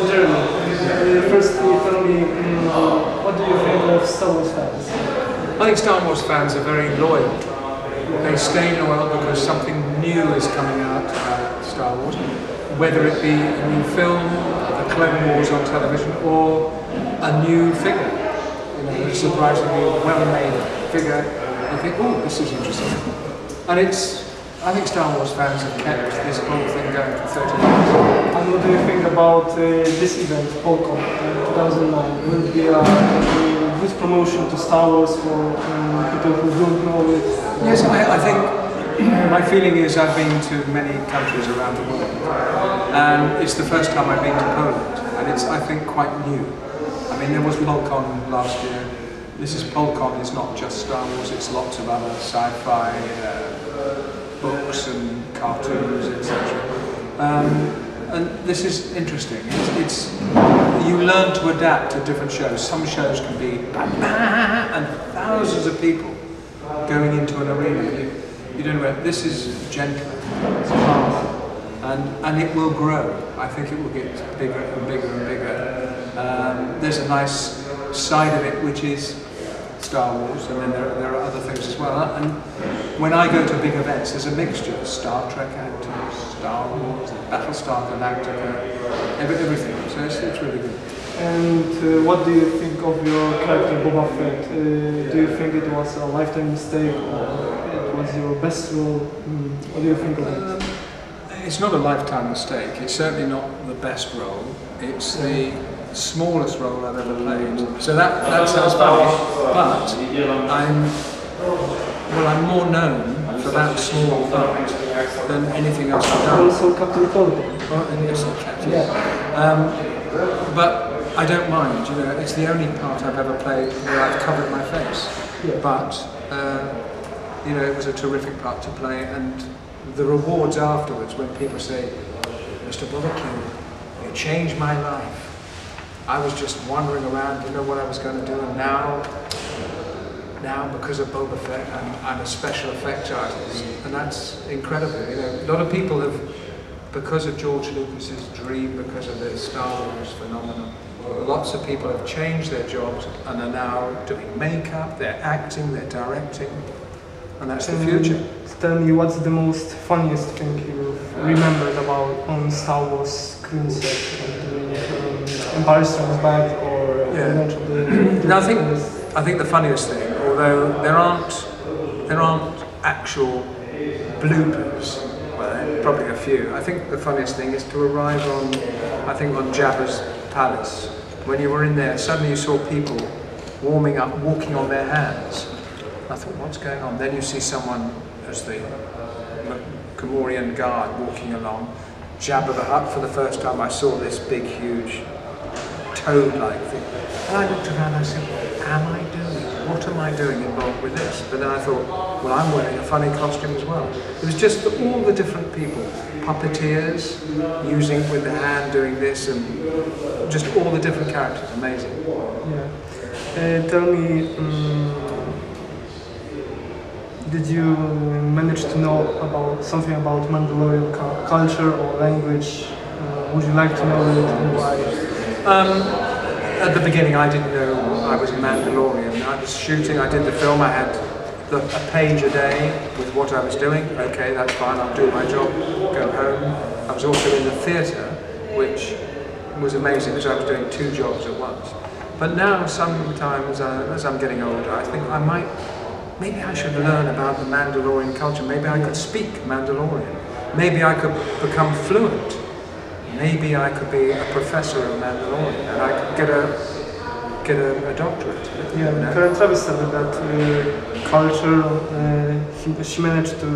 Jeremy, firstly tell me, what do you think of Star Wars fans? I think Star Wars fans are very loyal. They stay loyal because something new is coming out about Star Wars, whether it be a new film, the Clone Wars on television, or a new figure. You know, a surprisingly well-made figure. You think, oh, this is interesting. And I think Star Wars fans have kept this whole thing going for 30 years. And what do you think about this event, Polcon 2009? Will it be a good promotion to Star Wars for people who don't know it? Yes, I think my feeling is I've been to many countries around the world, and it's the first time I've been to Poland, and it's, I think, quite new. I mean, there was Polcon last year. This is Polcon. It's not just Star Wars. It's lots of other sci-fi books and cartoons, etc. And this is interesting. It's you learn to adapt to different shows. Some shows can be and thousands of people going into an arena. You don't know. This is gentle, it's calm, and it will grow. I think it will get bigger and bigger and bigger. There's a nice side of it which is Star Wars, and then there are other things as well. And when I go to big events, there's a mixture of Star Trek actors, Star Wars, Battlestar Galactica, everything. So it's really good. And what do you think of your character Boba Fett? Do you think it was a lifetime mistake, or it was your best role? What do you think of it? It's not a lifetime mistake. It's certainly not the best role. It's the smallest role I've ever played. So that sounds funny, but I'm more known for that small part than anything else I've done. Also Captain Polcon. And yes, Captain. Yeah. But I don't mind. You know, it's the only part I've ever played where I've covered my face. Yeah. But you know, it was a terrific part to play, and the rewards afterwards when people say, "Mr. Bullochiem, you changed my life. I was just wandering around, didn't know what I was going to do, and now because of Boba Fett, I'm a special effects artist," and that's incredible. You know, a lot of people have, because of George Lucas's dream, because of the Star Wars phenomenon, lots of people have changed their jobs and are now doing makeup, they're acting, they're directing, and that's the future. Tell me, what's the most funniest thing you remembered about on Star Wars screen set? Empire Strikes Back, or No, I think the funniest thing, although there aren't actual bloopers, well, probably a few. I think the funniest thing is to arrive on Jabba's palace. When you were in there, suddenly you saw people warming up, walking on their hands. I thought, what's going on? Then you see someone as the Gamorrean guard walking along. Jabba the Hutt, for the first time I saw this big, huge toad-like thing. And I looked around and I said, what am I doing involved with this? But then I thought, well, I'm wearing a funny costume as well. It was just all the different people, puppeteers, using with the hand, doing this, and just all the different characters, amazing. Yeah. Tell me, did you manage to know about something about Mandalorian culture or language? Would you like to know it, and why? At the beginning I didn't know I was a Mandalorian. I was shooting, I did the film, I had a page a day with what I was doing. Okay, that's fine, I'll do my job, go home. I was also in the theatre, which was amazing because I was doing 2 jobs at once. But now sometimes, as I'm getting older, I think maybe I should learn about the Mandalorian culture. Maybe I could speak Mandalorian. Maybe I could become fluent. Maybe I could be a professor of Mandalorian and I could get a doctorate. Yeah, Kaeldera Dhervena said that culture, she managed to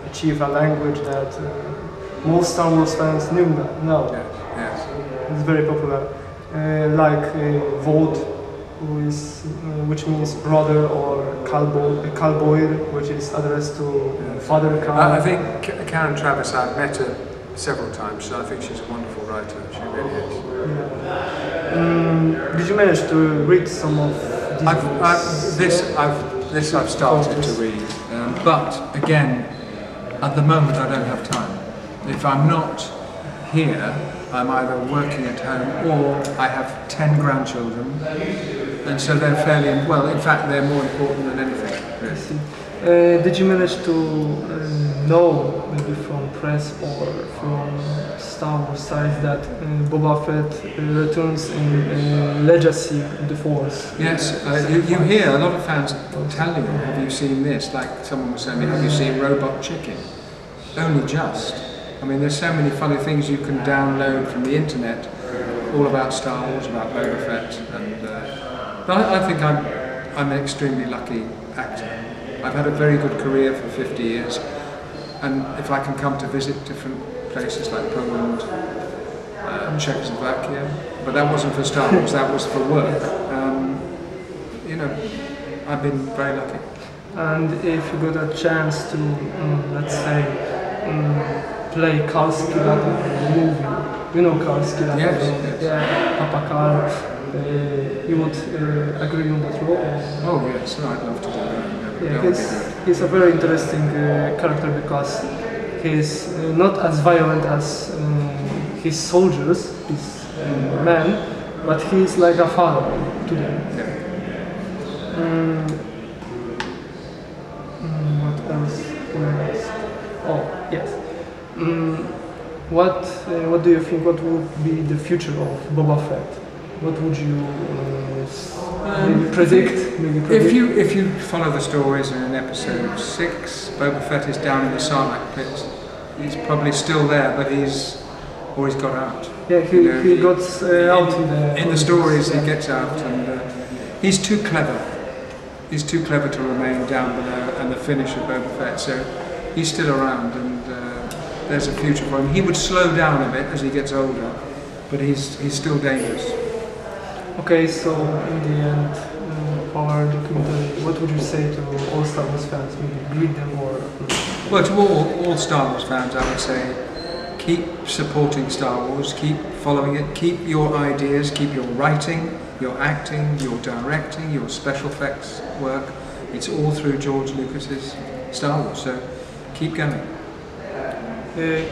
achieve a language that most Star Wars fans know. Yeah, yes. It's very popular. Like Vod, which means brother, or Kalboir, which is addressed to father. I think Karen Travis, I've met her several times, so I think she's a wonderful writer. She really is. Yeah. Did you manage to read some of these books? This I've started to read, but again, at the moment I don't have time. If I'm not here, I'm either working at home or I have 10 grandchildren, and so they're fairly, well, in fact, they're more important than anything. I see. Did you manage to know, maybe from press or from Star Wars sites, that Boba Fett returns in Legacy of the Force? Yes, you hear a lot of fans tell you, have you seen this? Like someone was saying, have you seen Robot Chicken? Only just. I mean, there's so many funny things you can download from the internet, all about Star Wars, about Boba Fett, and but I think I'm an extremely lucky actor. I've had a very good career for 50 years, and if I can come to visit different places like Poland, Czechoslovakia, but that wasn't for Star Wars, that was for work. You know, I've been very lucky. And if you got a chance to, let's say, play Kaeldera Dhervena in the movie, you know Kaeldera Dhervena? Yes. Yeah, Papa Karl, you would agree on that role? Oh yes, no, I'd love to do that. Yeah, he's a very interesting character because he's not as violent as his soldiers, his men, but he's like a father to them. Yeah. What else? Oh, yes. What do you think? What would be the future of Boba Fett? What would you maybe predict? If you follow the stories in episode 6, Boba Fett is down in the Sarlacc pit. He's probably still there, but he's got out. Yeah, he got out in the stories. He gets out, and he's too clever. He's too clever to remain down below. And the finish of Boba Fett, so he's still around, and there's a future for him. He would slow down a bit as he gets older, but he's still dangerous. Okay, so in the end of our documentary, what would you say to all Star Wars fans? Maybe greet them or... Well, to all Star Wars fans, I would say keep supporting Star Wars, keep following it, keep your ideas, keep your writing, your acting, your directing, your special effects work. It's all through George Lucas's Star Wars, so keep going.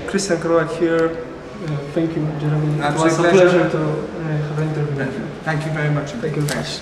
Christian Kroak here. Thank you, Jeremy. Absolute It was a pleasure to have an interview. Thank you very much. Thank you. Thanks.